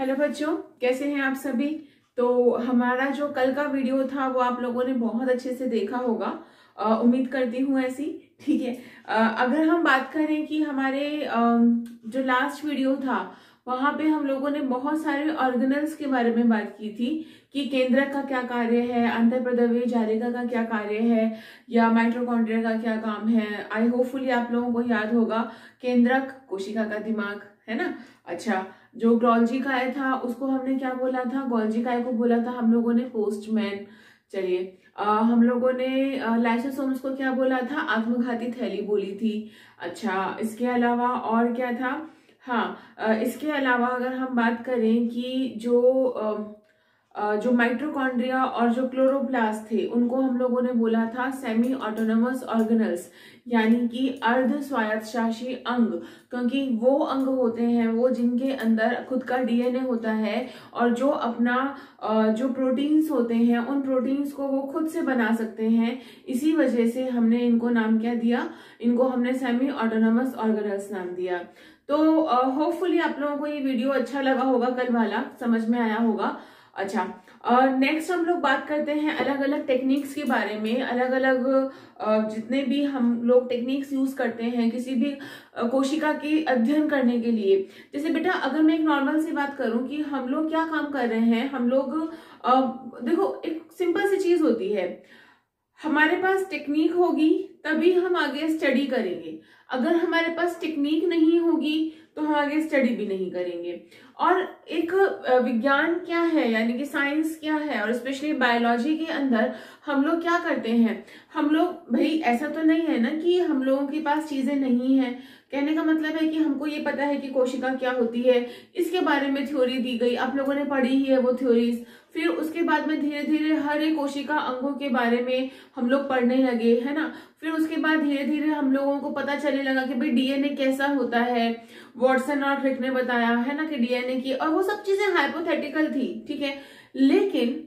Hello बच्चों, कैसे हैं आप सभी। तो हमारा जो कल का वीडियो था वो आप लोगों ने बहुत अच्छे से देखा होगा, उम्मीद करती हूँ ऐसी। ठीक है, अगर हम बात करें कि हमारे जो लास्ट वीडियो था वहां पे हम लोगों ने बहुत सारे ऑर्गेनल्स के बारे में बात की थी कि केंद्रक का क्या कार्य है, अंतःप्रद्रव्य जालिका का क्या कार्य है, या माइटोकॉन्ड्रिया का क्या काम है। आई होपफुली आप लोगों को याद होगा। केंद्रक कोशिका का दिमाग है ना। अच्छा, जो गोल्जी काय था उसको हमने क्या बोला था, गोल्जी काय को बोला था हम लोगों ने पोस्टमैन। चलिए, हम लोगों ने लाइसोसोम्स को क्या बोला था, आत्मघाती थैली बोली थी। अच्छा, इसके अलावा और क्या था। हाँ, इसके अलावा अगर हम बात करें कि जो माइटोकॉन्ड्रिया और जो क्लोरोप्लास्ट थे उनको हम लोगों ने बोला था सेमी ऑटोनोमस ऑर्गेनल्स, यानी कि अर्ध स्वायत्तशासी अंग, क्योंकि वो अंग होते हैं वो जिनके अंदर खुद का डीएनए होता है और जो अपना जो प्रोटीन्स होते हैं उन प्रोटीन्स को वो खुद से बना सकते हैं। इसी वजह से हमने इनको नाम क्या दिया, इनको हमने सेमी ऑटोनोमस ऑर्गेनल्स नाम दिया। तो होपफुली आप लोगों को ये वीडियो अच्छा लगा होगा, कल वाला समझ में आया होगा। अच्छा, नेक्स्ट हम लोग बात करते हैं अलग अलग टेक्निक्स के बारे में। अलग अलग जितने भी हम लोग टेक्निक्स यूज करते हैं किसी भी कोशिका के अध्ययन करने के लिए। जैसे बेटा, अगर मैं एक नॉर्मल सी बात करूं कि हम लोग क्या काम कर रहे हैं, हम लोग देखो, एक सिंपल सी चीज होती है, हमारे पास टेक्निक होगी तभी हम आगे स्टडी करेंगे। अगर हमारे पास टेक्निक नहीं होगी तो हम आगे स्टडी भी नहीं करेंगे। और एक विज्ञान क्या है, यानी कि साइंस क्या है, और स्पेशली बायोलॉजी के अंदर हम लोग क्या करते हैं, हम लोग भाई ऐसा तो नहीं है ना कि हम लोगों के पास चीजें नहीं है। कहने का मतलब है कि हमको ये पता है कि कोशिका क्या होती है, इसके बारे में थ्योरी दी गई, आप लोगों ने पढ़ी ही है वो थ्योरीज। फिर उसके बाद में धीरे धीरे हर एक कोशिका अंगों के बारे में हम लोग पढ़ने लगे, है ना। फिर उसके बाद धीरे धीरे हम लोगों को पता चलने लगा कि भाई डीएनए कैसा होता है। वॉटसन और क्रिक ने बताया है ना कि डीएनए की, और वो सब चीजें हाइपोथेटिकल थी, ठीक है। लेकिन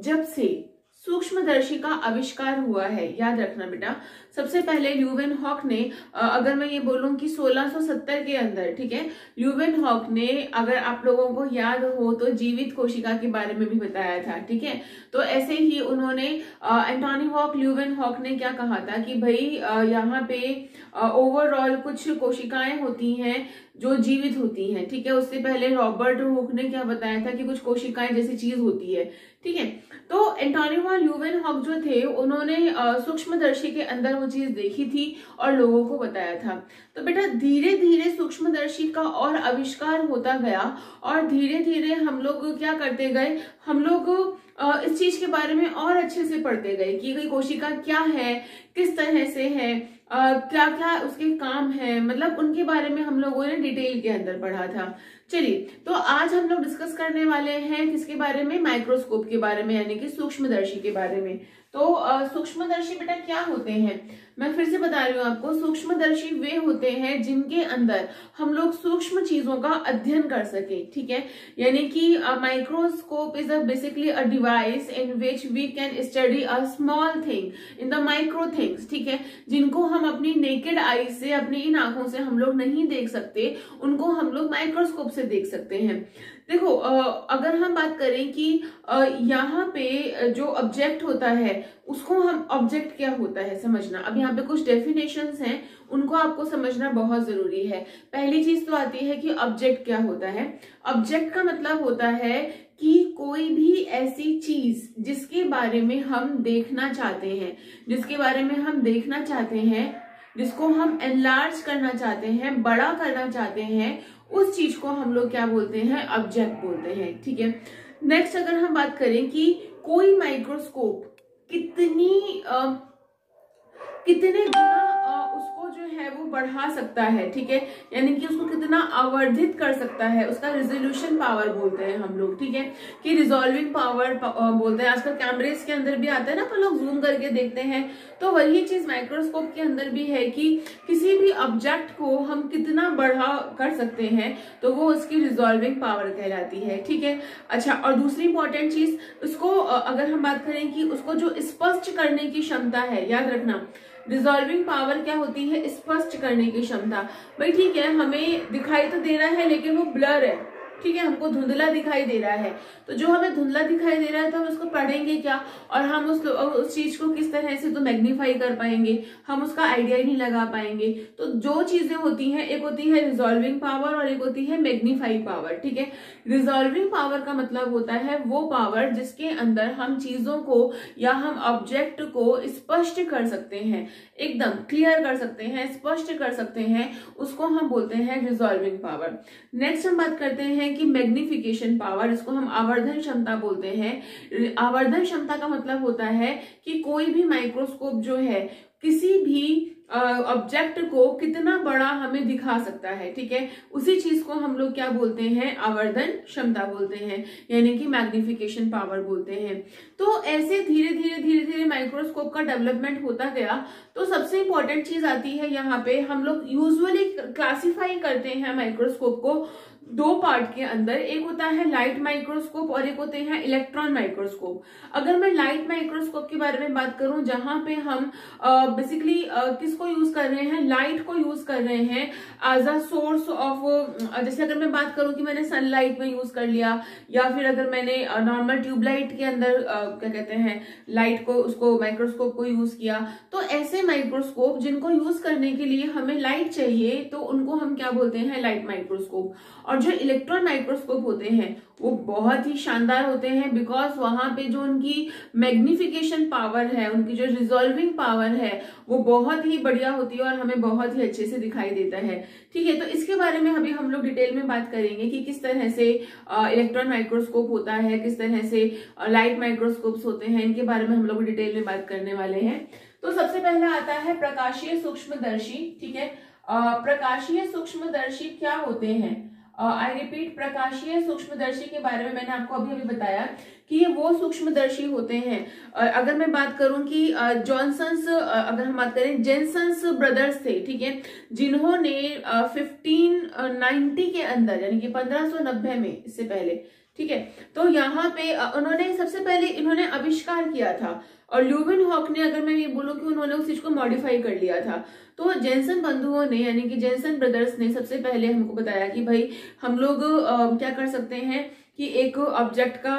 जब से सूक्ष्मदर्शी का आविष्कार हुआ है, याद रखना बेटा, सबसे पहले ल्यूवेनहॉक ने, अगर मैं ये बोलूं कि 1670 के अंदर, ठीक है, ल्यूवेनहॉक ने, अगर आप लोगों को याद हो तो जीवित कोशिका के बारे में भी बताया था, ठीक है। तो ऐसे ही उन्होंने एंटोनी हॉक ल्यूवेनहॉक ने क्या कहा था कि भाई यहाँ पे ओवरऑल कुछ कोशिकाएं होती हैं जो जीवित होती हैं, ठीक है। उससे पहले रॉबर्ट हुक ने क्या बताया था कि कुछ कोशिकाएं जैसी चीज होती है, ठीक है। तो एंटोनी ल्यूवेनहॉक जो थे उन्होंने सूक्ष्मदर्शी के अंदर वो चीज देखी थी और लोगों को बताया था। तो बेटा धीरे धीरे सूक्ष्मदर्शी का और आविष्कार होता गया और धीरे धीरे हम लोग क्या करते गए, हम लोग इस चीज के बारे में और अच्छे से पढ़ते गए कि कोई कोशिका क्या है, किस तरह से है, क्या क्या उसके काम है, मतलब उनके बारे में हम लोगों ने डिटेल के अंदर पढ़ा था। चलिए, तो आज हम लोग डिस्कस करने वाले हैं किसके बारे में, माइक्रोस्कोप के बारे में, यानी कि सूक्ष्मदर्शी के बारे में। तो सूक्ष्मदर्शी बेटा क्या होते हैं, मैं फिर से बता रही हूँ आपको। सूक्ष्मदर्शी वे होते हैं जिनके अंदर हम लोग सूक्ष्म चीजों का अध्ययन कर सके, ठीक है। यानी कि microscope is basically a device in which we can study a small thing in the micro things, ठीक है, जिनको हम अपनी नेकेड आई से, अपनी इन आंखों से हम लोग नहीं देख सकते, उनको हम लोग माइक्रोस्कोप से देख सकते हैं। देखो, अगर हम बात करें कि यहाँ पे जो ऑब्जेक्ट होता है उसको हम, ऑब्जेक्ट क्या होता है समझना। अब यहाँ पे कुछ डेफिनेशंस हैं, उनको आपको समझना बहुत जरूरी है। पहली चीज तो आती है कि ऑब्जेक्ट क्या होता है। ऑब्जेक्ट का मतलब होता है कि कोई भी ऐसी चीज जिसके बारे में हम देखना चाहते हैं, जिसके बारे में हम देखना चाहते हैं, जिसको हम एनलार्ज करना चाहते हैं, बड़ा करना चाहते हैं, उस चीज को हम लोग क्या बोलते हैं, ऑब्जेक्ट बोलते हैं, ठीक है। नेक्स्ट अगर हम बात करें कि कोई माइक्रोस्कोप कितने गुना उसको जो है वो बढ़ा सकता है, ठीक है, यानी कि उसको कितना आवर्धित कर सकता है, उसका रिजोल्यूशन पावर बोलते हैं हम लोग, ठीक है, कि रिजॉल्विंग पावर बोलते हैं। आजकल कैमरेज के अंदर भी आता है ना, तो लोग जूम करके देखते हैं, तो वही चीज माइक्रोस्कोप के अंदर भी है कि किसी भी ऑब्जेक्ट को हम कितना बढ़ा कर सकते हैं, तो वो उसकी रिजॉल्विंग पावर कहलाती है, ठीक है। अच्छा, और दूसरी इंपॉर्टेंट चीज, उसको अगर हम बात करें कि उसको जो स्पष्ट करने की क्षमता है, याद रखना, रिजॉल्विंग पावर क्या होती है, स्पष्ट करने की क्षमता। भाई ठीक है, हमें दिखाई तो दे रहा है लेकिन वो ब्लर है, ठीक है, हमको धुंधला दिखाई दे रहा है। तो जो हमें धुंधला दिखाई दे रहा है तो हम उसको पढ़ेंगे क्या, और हम उस चीज को किस तरह से तो मैग्नीफाई कर पाएंगे, हम उसका आइडिया ही नहीं लगा पाएंगे। तो जो चीजें होती हैं, एक होती है रिजॉल्विंग पावर और एक होती है मैग्नीफाई पावर। ठीक है, रिजॉल्विंग पावर का मतलब होता है वो पावर जिसके अंदर हम चीजों को या हम ऑब्जेक्ट को स्पष्ट कर सकते हैं, एकदम क्लियर कर सकते हैं, स्पष्ट कर सकते हैं, उसको हम बोलते हैं रिजॉल्विंग पावर। नेक्स्ट हम बात करते हैं कि मैग्निफिकेशन पावर, इसको हम आवर्धन क्षमता बोलते हैं। आवर्धन क्षमता का मतलब होता है कि कोई भी माइक्रोस्कोप जो है किसी भी ऑब्जेक्ट को कितना बड़ा हमें दिखा सकता है। ठीक है, उसी चीज को हम लोग क्या बोलते हैं, आवर्धन क्षमता बोलते हैं, यानी कि मैग्निफिकेशन पावर बोलते हैं। तो ऐसे धीरे धीरे धीरे धीरे माइक्रोस्कोप का डेवलपमेंट होता गया। तो सबसे इंपॉर्टेंट चीज आती है यहाँ पे, हम लोग यूजुअली क्लासिफाई करते हैं माइक्रोस्कोप को दो पार्ट के अंदर, एक होता है लाइट माइक्रोस्कोप और एक होते हैं इलेक्ट्रॉन माइक्रोस्कोप। अगर मैं लाइट माइक्रोस्कोप के बारे में बात करूं, जहां पे हम बेसिकली किसको यूज कर रहे हैं, लाइट को यूज कर रहे हैं एज अ सोर्स ऑफ, जैसे अगर मैं बात करूं कि मैंने सनलाइट में यूज कर लिया, या फिर अगर मैंने नॉर्मल ट्यूबलाइट के अंदर क्या कहते हैं लाइट को, उसको माइक्रोस्कोप को यूज किया, तो ऐसे माइक्रोस्कोप जिनको यूज करने के लिए हमें लाइट चाहिए तो उनको हम क्या बोलते हैं, लाइट माइक्रोस्कोप। और जो इलेक्ट्रॉन माइक्रोस्कोप होते हैं वो बहुत ही शानदार होते हैं, बिकॉज वहां पे जो उनकी मैग्निफिकेशन पावर है, उनकी जो रिजॉल्विंग पावर है वो बहुत ही बढ़िया होती है और हमें बहुत ही अच्छे से दिखाई देता है। ठीक है, तो इसके बारे में अभी हम लोग डिटेल में बात करेंगे कि किस तरह से इलेक्ट्रॉन माइक्रोस्कोप होता है, किस तरह से लाइट माइक्रोस्कोप्स होते हैं, इनके बारे में हम लोग डिटेल में बात करने वाले हैं। तो सबसे पहला आता है प्रकाशीय सूक्ष्मदर्शी। ठीक है, प्रकाशीय सूक्ष्मदर्शी क्या होते हैं, आई रिपीट, प्रकाशीय सूक्ष्मदर्शी के बारे में मैंने आपको अभी अभी बताया कि ये वो सूक्ष्मदर्शी होते हैं। अगर मैं बात करूं कि जॉनसन्स, अगर हम बात करें, जेनसन्स ब्रदर्स थे, ठीक है, जिन्होंने 1590 के अंदर, यानी कि 1590 में, इससे पहले, ठीक है, तो यहाँ पे उन्होंने सबसे पहले इन्होंने आविष्कार किया था, और ल्यूवेनहॉक ने, अगर मैं ये बोलूं कि उन्होंने उस चीज को मॉडिफाई कर लिया था। तो जेनसन बंधुओं ने, यानी कि जेनसन ब्रदर्स ने सबसे पहले हमको बताया कि भाई हम लोग क्या कर सकते हैं कि एक ऑब्जेक्ट का,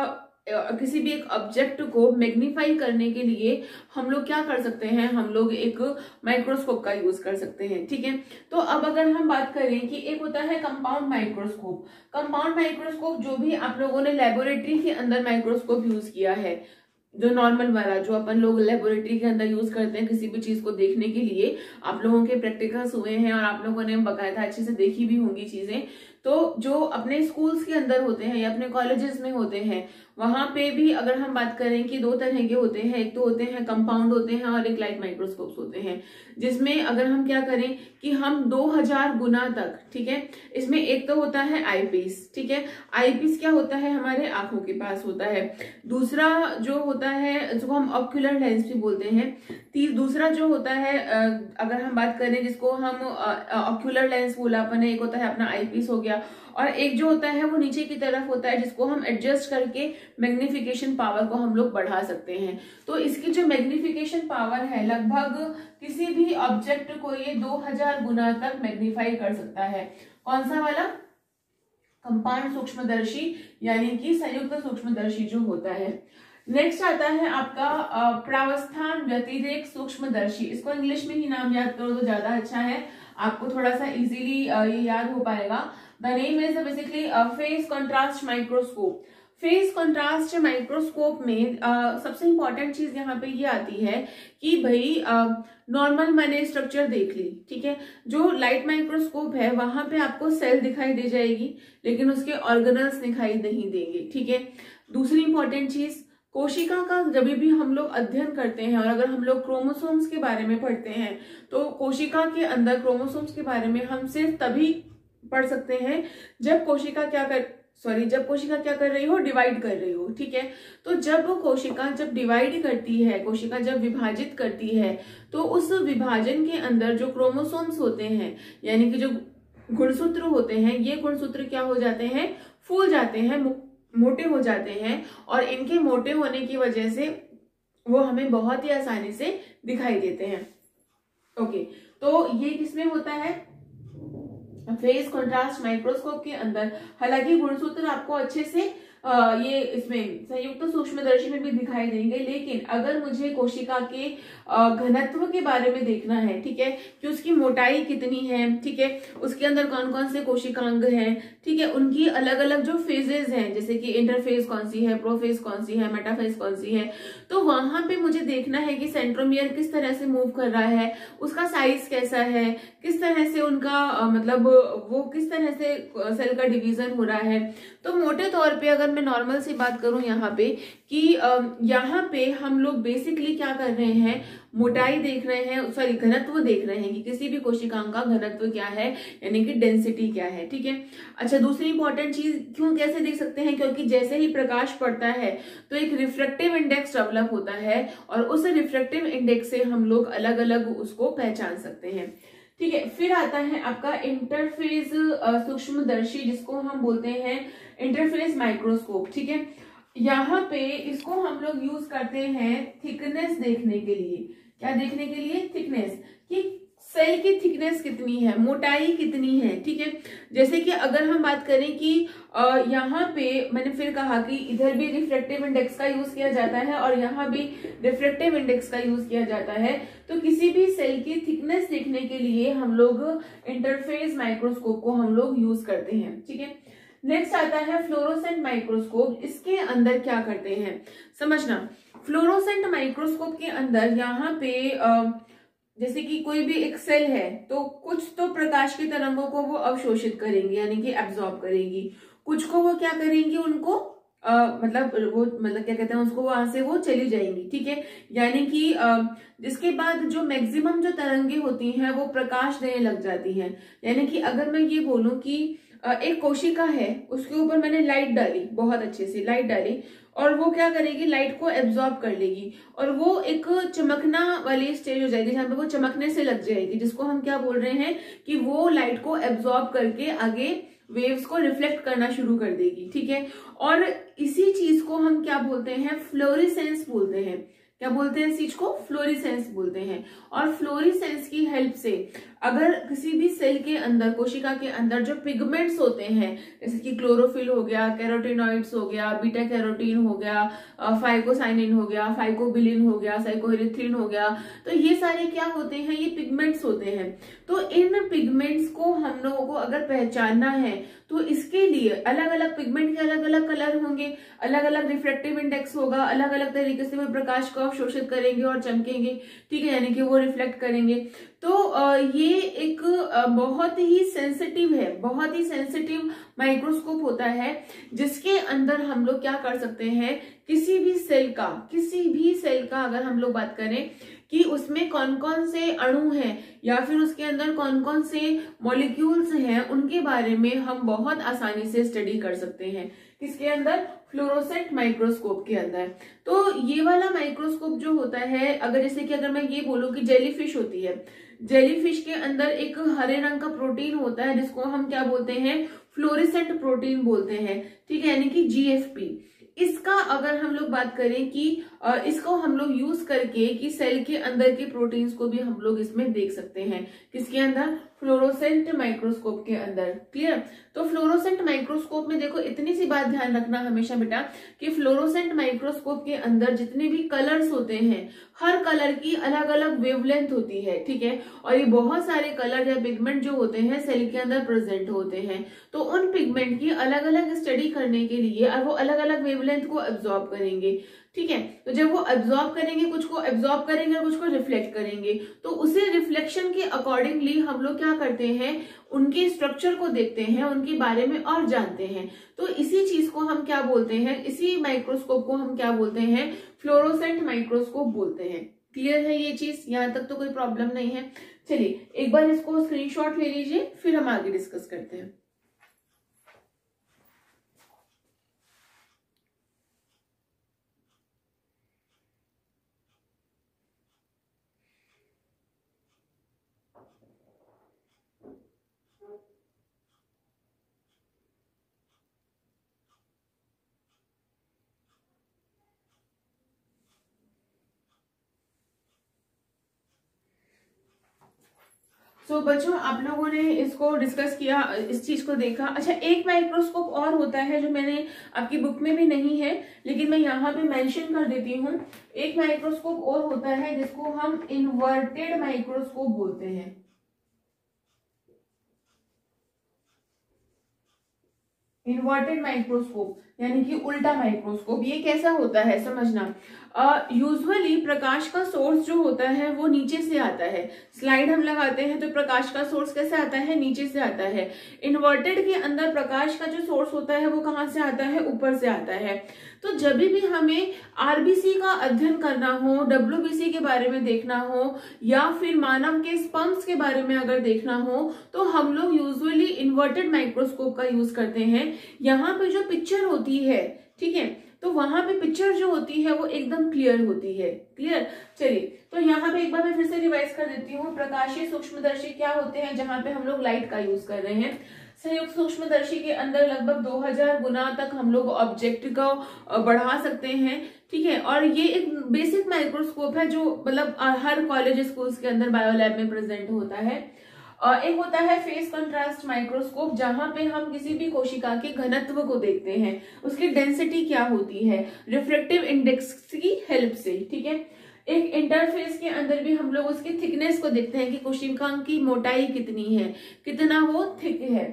किसी भी एक ऑब्जेक्ट को मैग्नीफाई करने के लिए हम लोग क्या कर सकते हैं, हम लोग एक माइक्रोस्कोप का यूज कर सकते हैं। ठीक है, तो अब अगर हम बात करें कि एक होता है कंपाउंड माइक्रोस्कोप। कंपाउंड माइक्रोस्कोप जो भी आप लोगों ने लेबोरेटरी के अंदर माइक्रोस्कोप यूज किया है, जो नॉर्मल वाला जो अपन लोग लेबोरेटरी के अंदर यूज करते हैं किसी भी चीज को देखने के लिए, आप लोगों के प्रैक्टिकल्स हुए हैं और आप लोगों ने बकायदा अच्छे से देखी भी होंगी चीजें। तो जो अपने स्कूल्स के अंदर होते हैं या अपने कॉलेजेस में होते हैं, वहां पे भी अगर हम बात करें कि दो तरह के होते हैं, एक तो होते हैं कंपाउंड होते हैं और एक लाइट माइक्रोस्कोप्स होते हैं, जिसमें अगर हम क्या करें कि हम 2000 गुना तक, ठीक है, इसमें एक तो होता है आईपीस। ठीक है, आईपीस क्या होता है, हमारे आंखों के पास होता है। दूसरा जो होता है, जिसको हम ऑक्यूलर लेंस भी बोलते हैं। दूसरा जो होता है, अगर हम बात करें जिसको हम ऑक्यूलर लेंस बोला अपने, एक होता है अपना आईपीस हो गया, और एक जो होता है वो नीचे की तरफ होता है, जिसको हम एडजस्ट करके मैग्निफिकेशन पावर को हम लोग बढ़ा सकते हैं। तो इसकी जो मैग्निफिकेशन पावर है, लगभग किसी भी ऑब्जेक्ट को ये 2000 गुना तक मैग्नीफाई कर सकता है। कौन सा वाला, कंपाउंड सूक्ष्मदर्शी, यानी कि संयुक्त सूक्ष्मदर्शी जो होता है। नेक्स्ट आता है आपका प्रावस्थान व्यतिरेक सूक्ष्मदर्शी। इसको इंग्लिश में ही नाम याद करो तो ज्यादा अच्छा है, आपको थोड़ा सा इजीली ये याद हो पाएगा। The name is basically phase contrast microscope. Phase contrast microscope में सबसे इंपॉर्टेंट चीज यहाँ पे ये आती है कि भाई नॉर्मल मैंने स्ट्रक्चर देख ली, ठीक है, जो लाइट माइक्रोस्कोप है वहां पे आपको सेल दिखाई दे जाएगी लेकिन उसके ऑर्गेनल्स दिखाई नहीं देंगे। ठीक है, दूसरी इंपॉर्टेंट चीज, कोशिका का जब भी हम लोग अध्ययन करते हैं और अगर हम लोग क्रोमोसोम्स के बारे में पढ़ते हैं तो कोशिका के अंदर क्रोमोसोम्स के बारे में हम सिर्फ तभी पढ़ सकते हैं जब कोशिका क्या कर रही हो, डिवाइड कर रही हो। ठीक है, तो जब कोशिका जब डिवाइड करती है, कोशिका जब विभाजित करती है, तो उस विभाजन के अंदर जो क्रोमोसोम्स होते हैं, यानी कि जो गुणसूत्र होते हैं, ये गुणसूत्र क्या हो जाते हैं, फूल जाते हैं, मोटे हो जाते हैं, और इनके मोटे होने की वजह से वो हमें बहुत ही आसानी से दिखाई देते हैं। ओके, तो ये किसमें होता है, फेज कंट्रास्ट माइक्रोस्कोप के अंदर हालांकि गुणसूत्र आपको अच्छे से ये इसमें संयुक्त सूक्ष्मदर्शी में भी दिखाई देंगे, लेकिन अगर मुझे कोशिका के घनत्व के बारे में देखना है, ठीक है, कि उसकी मोटाई कितनी है, ठीक है, उसके अंदर कौन कौन से कोशिकांग हैं, ठीक है, उनकी अलग अलग जो फेजेस हैं, जैसे कि इंटरफेज कौन सी है, प्रोफेज कौन सी है, मेटाफेज कौन सी है, तो वहां पे मुझे देखना है कि सेंट्रोमियर किस तरह से मूव कर रहा है, उसका साइज कैसा है, किस तरह से उनका मतलब वो किस तरह से सेल का डिवीजन हो रहा है। तो मोटे तौर पे अगर मैं नॉर्मल सी बात करूं यहाँ पे कि यहाँ पे हम लोग बेसिकली क्या कर रहे हैं, मोटाई देख रहे हैं, सॉरी घनत्व देख रहे हैं कि किसी भी कोशिकांग का घनत्व क्या है, यानी कि डेंसिटी क्या है, ठीक है। अच्छा, दूसरी इंपॉर्टेंट चीज क्यों कैसे देख सकते हैं, क्योंकि जैसे ही प्रकाश पड़ता है तो एक रिफ्रैक्टिव इंडेक्स डेवलप होता है और उस रिफ्रैक्टिव इंडेक्स से हम लोग अलग अलग उसको पहचान सकते हैं, ठीक है। फिर आता है आपका इंटरफेज सूक्ष्मदर्शी, जिसको हम बोलते हैं इंटरफेस माइक्रोस्कोप, ठीक है। यहाँ पे इसको हम लोग यूज करते हैं थिकनेस देखने के लिए। क्या देखने के लिए? थिकनेस, कि सेल की थिकनेस कितनी है, मोटाई कितनी है, ठीक है। जैसे कि अगर हम बात करें कि यहाँ पे मैंने फिर कहा कि इधर भी रिफ्रैक्टिव इंडेक्स का यूज किया जाता है और यहाँ भी रिफ्रैक्टिव इंडेक्स का यूज किया जाता है, तो किसी भी सेल की थिकनेस देखने के लिए हम लोग इंटरफेस माइक्रोस्कोप को हम लोग यूज करते हैं, ठीक है। नेक्स्ट आता है फ्लोरोसेंट माइक्रोस्कोप। इसके अंदर क्या करते हैं समझना। फ्लोरोसेंट माइक्रोस्कोप के अंदर यहाँ पे जैसे कि कोई भी एक सेल है तो कुछ तो प्रकाश की तरंगों को वो अवशोषित करेंगी, यानी कि एब्जॉर्ब करेंगी, कुछ को वो क्या करेंगी, उनको मतलब क्या कहते हैं उसको, वहां से वो चली जाएंगी, ठीक है। यानी कि जिसके बाद जो मैक्सिमम जो तरंगे होती हैं वो प्रकाश देने लग जाती हैं। यानी कि अगर मैं ये बोलूं कि एक कोशिका है, उसके ऊपर मैंने लाइट डाली, बहुत अच्छे से लाइट डाली, और वो क्या करेगी, लाइट को एब्जॉर्ब कर लेगी और वो एक चमकना वाली स्टेज हो जाएगी जहां पे वो चमकने से लग जाएगी, जिसको हम क्या बोल रहे हैं कि वो लाइट को एब्जॉर्ब करके आगे वेव्स को रिफ्लेक्ट करना शुरू कर देगी, ठीक है। और इसी चीज को हम क्या बोलते हैं, फ्लोरिसेंस बोलते हैं। क्या बोलते हैं इस चीज को? फ्लोरिसेंस बोलते हैं। और फ्लोरिसेंस की हेल्प से अगर किसी भी सेल के अंदर, कोशिका के अंदर जो पिगमेंट्स होते हैं, जैसे कि क्लोरोफिल हो गया, कैरोटिनॉइड्स हो गया, बीटा कैरोटीन हो गया, फाइकोसाइनिन हो गया, फाइकोबिलिन हो गया, साइकोइरिथ्रिन हो गया, तो ये सारे क्या होते हैं, ये पिगमेंट्स होते हैं। तो इन पिगमेंट्स को हम लोगों को अगर पहचानना है तो इसके लिए अलग अलग पिगमेंट के अलग अलग कलर होंगे, अलग अलग रिफ्रैक्टिव इंडेक्स होगा, अलग अलग तरीके से वो प्रकाश को अवशोषित करेंगे और चमकेंगे, ठीक है, यानी कि वो रिफ्लेक्ट करेंगे। तो ये एक बहुत ही सेंसिटिव है, बहुत ही सेंसिटिव माइक्रोस्कोप होता है, जिसके अंदर हम लोग क्या कर सकते हैं, किसी भी सेल का अगर हम लोग बात करें कि उसमें कौन कौन से अणु हैं या फिर उसके अंदर कौन कौन से मॉलिक्यूल्स हैं, उनके बारे में हम बहुत आसानी से स्टडी कर सकते हैं। किसके अंदर? फ्लोरोसेंट माइक्रोस्कोप के अंदर। तो ये वाला माइक्रोस्कोप जो होता है, अगर जैसे कि अगर मैं ये बोलूं कि जेलीफिश होती है, जेलीफिश के अंदर एक हरे रंग का प्रोटीन होता है जिसको हम क्या बोलते हैं, फ्लोरेसेंट प्रोटीन बोलते हैं, ठीक है, यानी कि जीएफपी। इसका अगर हम लोग बात करें कि इसको हम लोग यूज करके कि सेल के अंदर के प्रोटीन्स को भी हम लोग इसमें देख सकते हैं। किसके अंदर? फ्लोरोसेंट माइक्रोस्कोप के अंदर। क्लियर? तो फ्लोरोसेंट माइक्रोस्कोप में देखो, इतनी सी बात ध्यान रखना हमेशा बेटा कि फ्लोरोसेंट माइक्रोस्कोप के अंदर जितने भी कलर्स होते हैं, हर कलर की अलग अलग वेवलेंथ होती है, ठीक है, और ये बहुत सारे कलर या पिगमेंट जो होते हैं सेल के अंदर प्रेजेंट होते हैं। तो उन पिगमेंट की अलग अलग स्टडी करने के लिए और वो अलग अलग वेवलेंथ को एब्जॉर्ब करेंगे, ठीक है। तो जब वो एब्जॉर्ब करेंगे, कुछ को एब्जॉर्ब करेंगे और कुछ को रिफ्लेक्ट करेंगे, तो उसे रिफ्लेक्शन के अकॉर्डिंगली हम लोग क्या करते हैं, उनके स्ट्रक्चर को देखते हैं, उनके बारे में और जानते हैं। तो इसी चीज को हम क्या बोलते हैं, इसी माइक्रोस्कोप को हम क्या बोलते हैं, फ्लोरोसेंट माइक्रोस्कोप बोलते हैं। क्लियर है ये चीज? यहां तक तो कोई प्रॉब्लम नहीं है। चलिए एक बार इसको स्क्रीनशॉट ले लीजिए, फिर हम आगे डिस्कस करते हैं। सो बच्चों, आप लोगों ने इसको डिस्कस किया, इस चीज को देखा। अच्छा, एक माइक्रोस्कोप और होता है जो मैंने आपकी बुक में भी नहीं है, लेकिन मैं यहाँ पे मेंशन कर देती हूँ। एक माइक्रोस्कोप और होता है जिसको हम इन्वर्टेड माइक्रोस्कोप बोलते हैं। इन्वर्टेड माइक्रोस्कोप यानी कि उल्टा माइक्रोस्कोप। ये कैसा होता है समझना। यूजुअली प्रकाश का सोर्स जो होता है वो नीचे से आता है। स्लाइड हम लगाते हैं तो प्रकाश का सोर्स कैसे आता है, नीचे से आता है। इन्वर्टेड के अंदर प्रकाश का जो सोर्स होता है वो कहाँ से आता है, ऊपर से आता है। तो जब भी हमें आरबीसी का अध्ययन करना हो, डब्ल्यूबीसी के बारे में देखना हो, या फिर मानव के स्पर्म्स के बारे में अगर देखना हो, तो हम लोग यूजुअली इन्वर्टेड माइक्रोस्कोप का यूज करते हैं। यहाँ पे जो पिक्चर होती है, ठीक है, तो वहां पे पिक्चर जो होती है वो एकदम क्लियर होती है। क्लियर। चलिए, तो यहाँ पे एक बार मैं फिर से रिवाइज कर देती हूँ। प्रकाशीय सूक्ष्मदर्शी क्या होते हैं, जहां पे हम लोग लाइट का यूज कर रहे हैं। संयुक्त सूक्ष्मदर्शी के अंदर लगभग 2000 गुना तक हम लोग ऑब्जेक्ट को बढ़ा सकते हैं। ठीक है, और ये एक बेसिक माइक्रोस्कोप है जो मतलब हर कॉलेज स्कूल्स के अंदर बायोलैब में प्रेजेंट होता है। एक होता है फेस कंट्रास्ट माइक्रोस्कोप, जहां पे हम किसी भी कोशिका के घनत्व को देखते हैं, उसकी डेंसिटी क्या होती है रिफ्रैक्टिव इंडेक्स की हेल्प से। ठीक है, एक इंटरफेस के अंदर भी हम लोग उसकी थिकनेस को देखते हैं कि कोशिका की मोटाई कितनी है, कितना वो थिक है।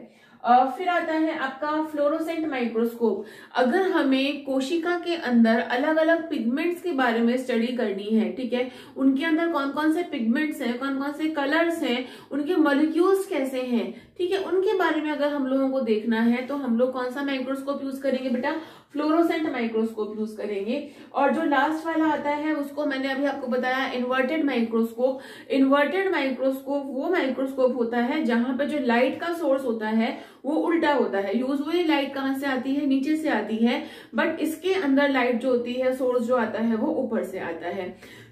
फिर आता है आपका फ्लोरोसेंट माइक्रोस्कोप। अगर हमें कोशिका के अंदर अलग अलग पिगमेंट्स के बारे में स्टडी करनी है, ठीक है, उनके अंदर कौन कौन से पिगमेंट्स हैं, कौन कौन से कलर्स हैं, उनके मॉलिक्यूल्स कैसे हैं, ठीक है, उनके बारे में अगर हम लोगों को देखना है तो हम लोग कौन सा माइक्रोस्कोप यूज करेंगे बेटा, फ्लोरोसेंट माइक्रोस्कोप यूज करेंगे। और जो लास्ट वाला आता है उसको मैंने अभी आपको बताया, इन्वर्टेड माइक्रोस्कोप। इन्वर्टेड माइक्रोस्कोप वो माइक्रोस्कोप होता है जहां पे जो लाइट का सोर्स होता है वो उल्टा होता है। यूजुअली लाइट कहां से आती है, नीचे से आती है, बट इसके अंदर लाइट जो होती है, सोर्स जो आता है वो ऊपर से आता है।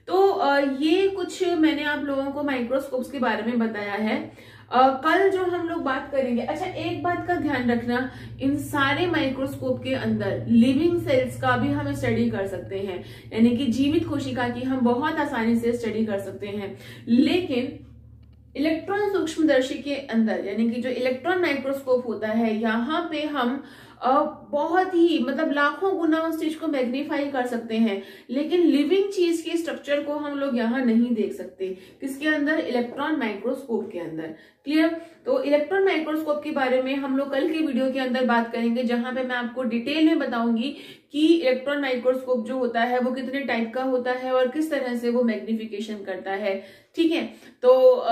तो ये कुछ मैंने आप लोगों को माइक्रोस्कोप्स के बारे में बताया है। कल जो हम लोग बात करेंगे, अच्छा एक बात का ध्यान रखना, इन सारे माइक्रोस्कोप के अंदर लिविंग सेल्स का भी हम स्टडी कर सकते हैं, यानी कि जीवित कोशिका की हम बहुत आसानी से स्टडी कर सकते हैं। लेकिन इलेक्ट्रॉन सूक्ष्मदर्शी के अंदर, यानी कि जो इलेक्ट्रॉन माइक्रोस्कोप होता है, यहाँ पे हम बहुत ही मतलब लाखों गुना उस चीज को मैग्नीफाई कर सकते हैं, लेकिन लिविंग चीज के स्ट्रक्चर को हम लोग यहाँ नहीं देख सकते। किसके अंदर, इलेक्ट्रॉन माइक्रोस्कोप के अंदर। क्लियर। तो इलेक्ट्रॉन माइक्रोस्कोप के बारे में हम लोग कल की वीडियो के अंदर बात करेंगे, जहां पे मैं आपको डिटेल में बताऊंगी कि इलेक्ट्रॉन माइक्रोस्कोप जो होता है वो कितने टाइप का होता है और किस तरह से वो मैग्निफिकेशन करता है। ठीक है, तो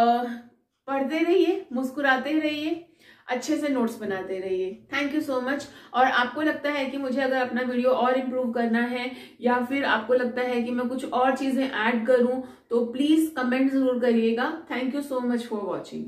पढ़ते रहिए, मुस्कुराते रहिए, अच्छे से नोट्स बनाते रहिए। Thank you so much. और आपको लगता है कि मुझे अगर अपना वीडियो और इम्प्रूव करना है, या फिर आपको लगता है कि मैं कुछ और चीजें ऐड करूं, तो प्लीज कमेंट जरूर करिएगा। Thank you so much for watching.